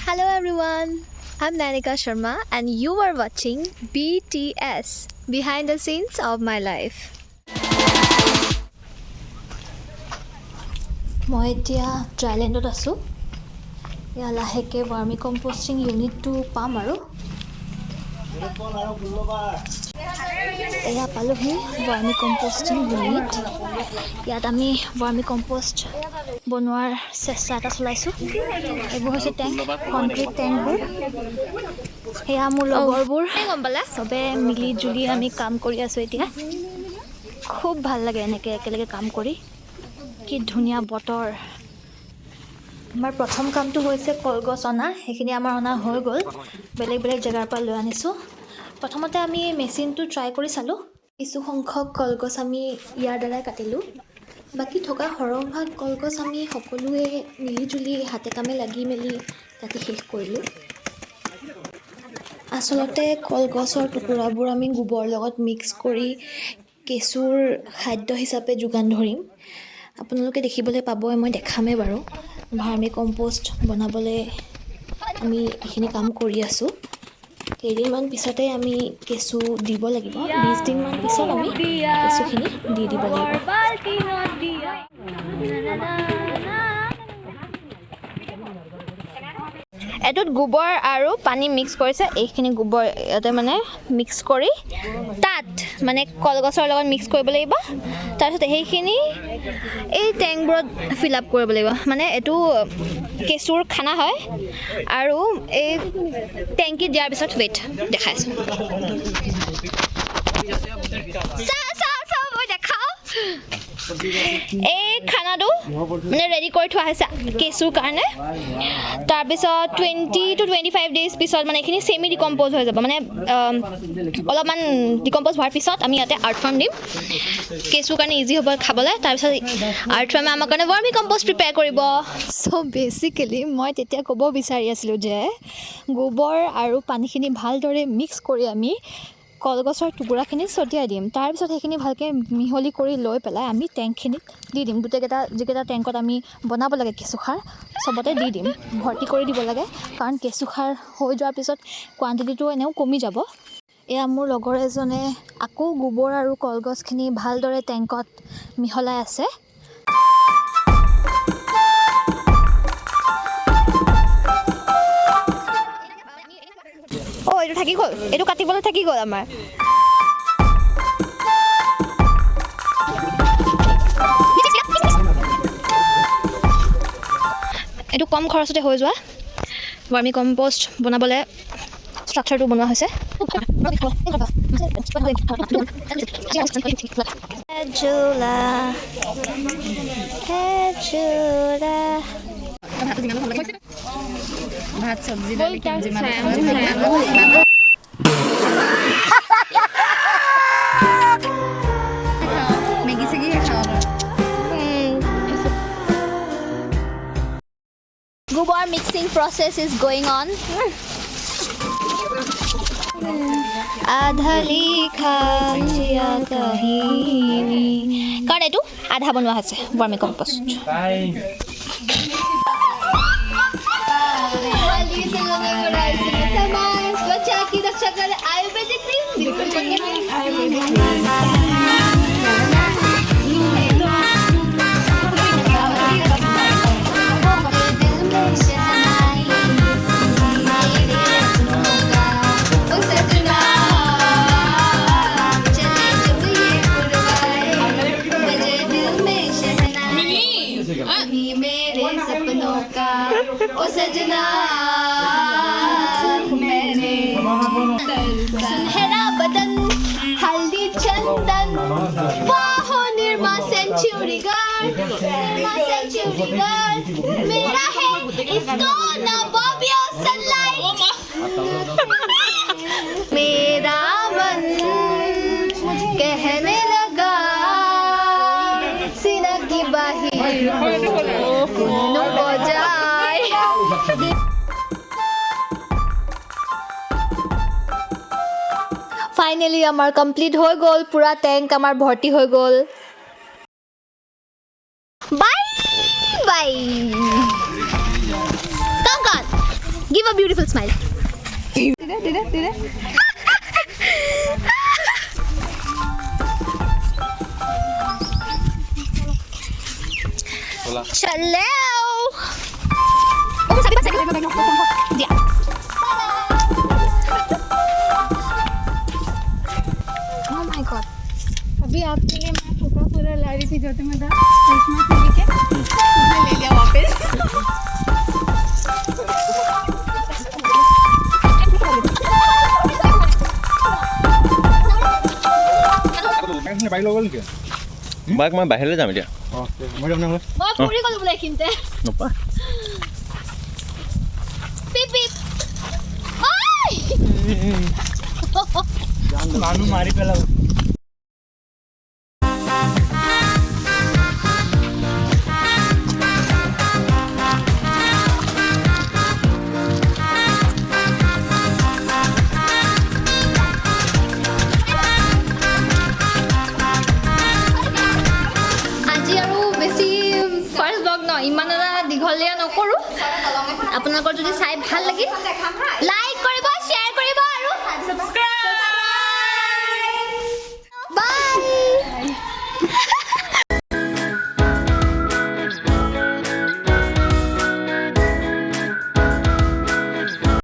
Hello everyone, I'm Nanika Sharma and you are watching BTS, Behind the Scenes of My Life. মই এতিয়া ড্ৰাইলেণ্ডত আছোঁ। এয়া লাহেকৈ ভাৰ্মি composting ইউনিটটো পাম আৰু এয়া পালোহি ভাৰ্মি কম্পোষ্টিং ইউনিট। ইয়াত আমি ভাৰ্মি কম্পোষ্ট বনোৱাৰ চেষ্টা এটা চলাইছোঁ। এইবোৰ হৈছে টেংক, কনক্ৰিট টেংকবোৰ। এয়া মোৰ লগৰবোৰ চবে মিলি জুলি আমি কাম কৰি আছোঁ এতিয়া। খুব ভাল লাগে এনেকৈ একেলগে কাম কৰি। কি ধুনীয়া বতৰ। আমাৰ প্ৰথম কামটো হৈছে কলগছ অনা। সেইখিনি আমাৰ অনা হৈ গ'ল, বেলেগ বেলেগ জেগাৰ পৰা লৈ আনিছোঁ। প্ৰথমতে আমি মেচিনটো ট্ৰাই কৰি চালোঁ। কিছু সংখ্যক কলগছ আমি ইয়াৰ দ্বাৰাই কাটিলোঁ। বাকী থকা সৰহভাগ কলগছ আমি সকলোৱে মিলিজুলি হাতে কামে লাগি মেলি কাটি শেষ কৰিলোঁ। আচলতে কলগছৰ টুকুৰাবোৰ আমি গোবৰ লগত মিক্স কৰি কেঁচুৰ খাদ্য হিচাপে যোগান ধৰিম। আপোনালোকে দেখিবলৈ পাবই, মই দেখামেই বাৰু। ভাৰ্মি কম্পোষ্ট বনাবলৈ আমি এইখিনি কাম কৰি আছোঁ। কেইদিনমান পিছতে আমি কেঁচু দিব লাগিব। 20 দিনমান পিছত আমি কেঁচুখিনি দি দিব লাগিব। এইটোত গোবৰ আৰু পানী মিক্স কৰিছে। এইখিনি গোবৰ ইয়াতে মানে মিক্স কৰি তাত মানে কলগছৰ লগত মিক্স কৰিব লাগিব। তাৰপিছত সেইখিনি এই টেংকবোৰত ফিল আপ কৰিব লাগিব। মানে এইটো কেঁচুৰ খানা হয় আৰু এই টেংকিত দিয়াৰ পিছত ৱেইট দেখাইছোঁ। এই খানাটো মানে ৰেডি কৰি থোৱা হৈছে কেঁচুৰ কাৰণে। তাৰপিছত 20 to 25 days পিছত মানে এইখিনি ছেমি ডিকম্প'জ হৈ যাব। মানে অলপমান ডিকম্প'জ হোৱাৰ পিছত আমি ইয়াতে আৰ্থৱাৰ্ম দিম। কেঁচুৰ কাৰণে ইজি হ'ব খাবলৈ। তাৰপিছত আৰ্থৱাৰ্মে আমাৰ কাৰণে ভাৰ্মি কম্প'ষ্ট প্ৰিপেয়াৰ কৰিব। চ' বেচিকেলি মই তেতিয়া ক'ব বিচাৰি আছিলোঁ যে গোবৰ আৰু পানীখিনি ভালদৰে মিক্স কৰি আমি কলগছৰ টুকুৰাখিনি ছটিয়াই দিম। তাৰপিছত সেইখিনি ভালকৈ মিহলি কৰি লৈ পেলাই আমি টেংকখিনিত দি দিম। যিকেইটা টেংকত আমি বনাব লাগে কেঁচুসাৰ, চবতে দি দিম। ভৰ্তি কৰি দিব লাগে, কাৰণ কেঁচুসাৰ হৈ যোৱাৰ পিছত কোৱান্টিটিটো এনেও কমি যাব। এয়া মোৰ লগৰ এজনে আকৌ গোবৰ আৰু কলগছখিনি ভালদৰে টেংকত মিহলাই আছে। এইটো থাকি গ'ল, এইটো কাটিবলৈ থাকি গ'ল আমাৰ। এইটো কম খৰচতে হৈ যোৱা ভাৰ্মি কম্পোষ্ট বনাবলৈ ষ্ট্ৰাকচাৰটো বনোৱা হৈছে। ভাত চব্জি দালি মেগি চেগি খাওঁ। Gubar mixing process is going on. आधा लिखा जिया कहिनी कारण এইটো আধা বনোৱা হৈছে ভাৰ্মি কম্পোষ্ট। त्वचा की रक्षा करे आयुर्वेदिक क्रीम। ओ सजना मैंने सुनहरा बदन हल्दी चंदन बाहों निर्मा सेंचुरी गार्ड मेरा है इसको नवाबिया सनलाइट। मेरा मन कहने लगा सीना की बाहिर बजाए। ফাইনেলি আমাৰ কমপ্লিট হৈ গ'ল। পুৰা টেংক আমাৰ ভৰ্তি হৈ গ'ল। Bye bye. কাম কাট। a beautiful smile. Tira. Chalo. Oh, sabi pa dia. Oh my god. अभी आपके लिए मैं कोका कोला ला रही थी जो तुम्हें था क्रिसमस से लेके तुमने ले लिया वापस বাইক লৈ গ'ল নেকি বাইক মই বাহিৰলৈ যাম এতিয়া মই যাম নহয় মই ফুৰি গলো বোলে কিনতে নপা পিপ পিপ ঐ মানুহ মাৰি পেলাব দীঘলীয়া নকৰো আপোনালোকৰ যদি চাই ভাল লাগিল লাইক কৰিব শ্বেয়াৰ কৰিব আৰু সাবস্ক্ৰাইব বাই